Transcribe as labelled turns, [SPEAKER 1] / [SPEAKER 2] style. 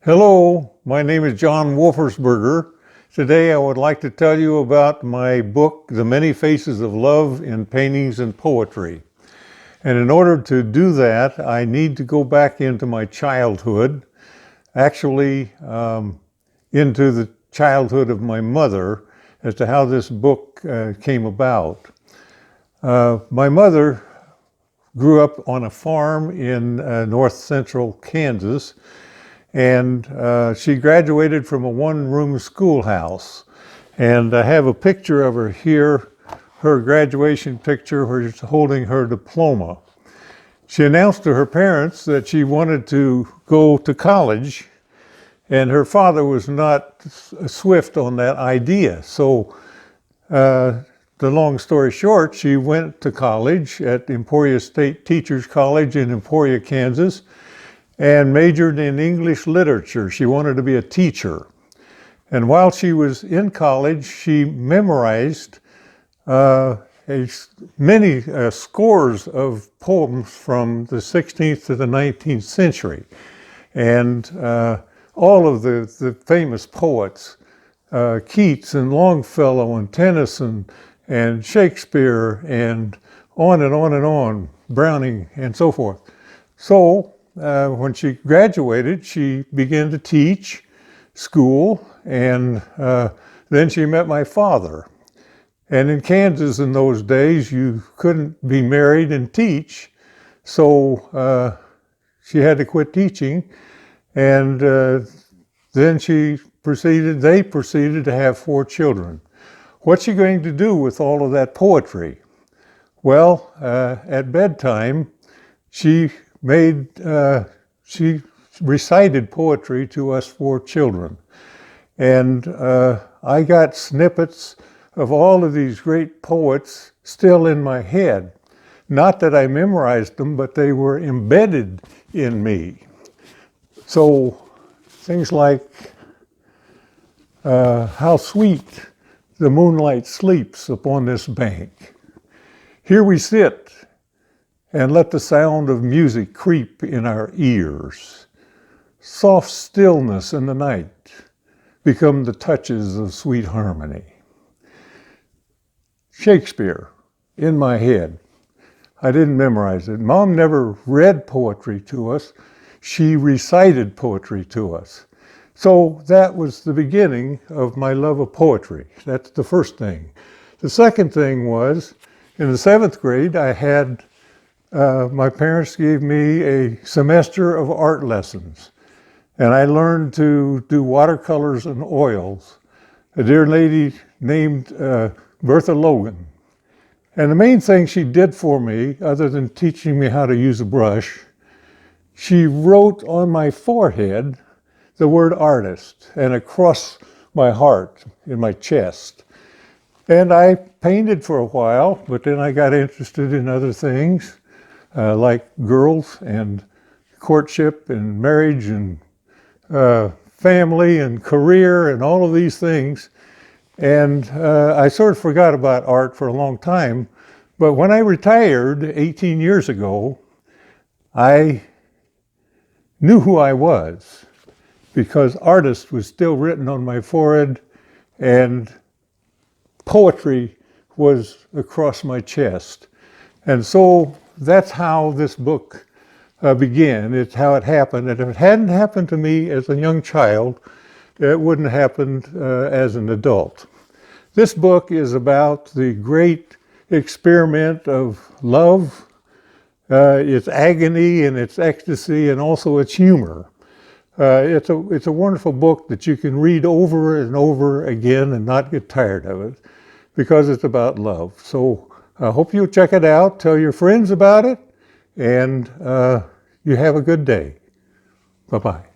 [SPEAKER 1] Hello, my name is John Wolfersberger. Today I would like to tell you about my book, The Many Faces of Love in Paintings and Poetry. And in order to do that, I need to go back into my childhood, actually into the childhood of my mother, as to how this book came about. My mother grew up on a farm in north central Kansas, and she graduated from a one-room schoolhouse. And I have a picture of her here, her graduation picture where she's holding her diploma. She announced to her parents that she wanted to go to college, and her father was not swift on that idea. So the long story short, she went to college at Emporia State Teachers College in Emporia, Kansas, and majored in English literature. She wanted to be a teacher. And while she was in college, she memorized many scores of poems from the 16th to the 19th century. And all of the famous poets, Keats and Longfellow and Tennyson and Shakespeare and on and on and on, Browning and so forth. So when she graduated, she began to teach school, and then she met my father. And in Kansas in those days, you couldn't be married and teach, so she had to quit teaching, and then they proceeded to have 4 children. What's she going to do with all of that poetry? Well, at bedtime, she recited poetry to us 4 children. And I got snippets of all of these great poets still in my head. Not that I memorized them, but they were embedded in me. So things like, how sweet the moonlight sleeps upon this bank. Here we sit and let the sound of music creep in our ears. Soft stillness in the night become the touches of sweet harmony. Shakespeare, in my head. I didn't memorize it. Mom never read poetry to us. She recited poetry to us. So that was the beginning of my love of poetry. That's the first thing. The second thing was, in the 7th grade, my parents gave me a semester of art lessons, and I learned to do watercolors and oils. A dear lady named Bertha Logan. And the main thing she did for me, other than teaching me how to use a brush, she wrote on my forehead the word artist and across my heart, in my chest. And I painted for a while, but then I got interested in other things. Like girls and courtship and marriage and family and career and all of these things. And I sort of forgot about art for a long time. But when I retired 18 years ago, I knew who I was, because artist was still written on my forehead and poetry was across my chest. And so that's how this book began. It's how it happened. And if it hadn't happened to me as a young child, it wouldn't have happened as an adult. This book is about the great experiment of love, its agony and its ecstasy, and also its humor. It's a wonderful book that you can read over and over again and not get tired of it, because it's about love. So I hope you'll check it out, tell your friends about it, and you have a good day. Bye-bye.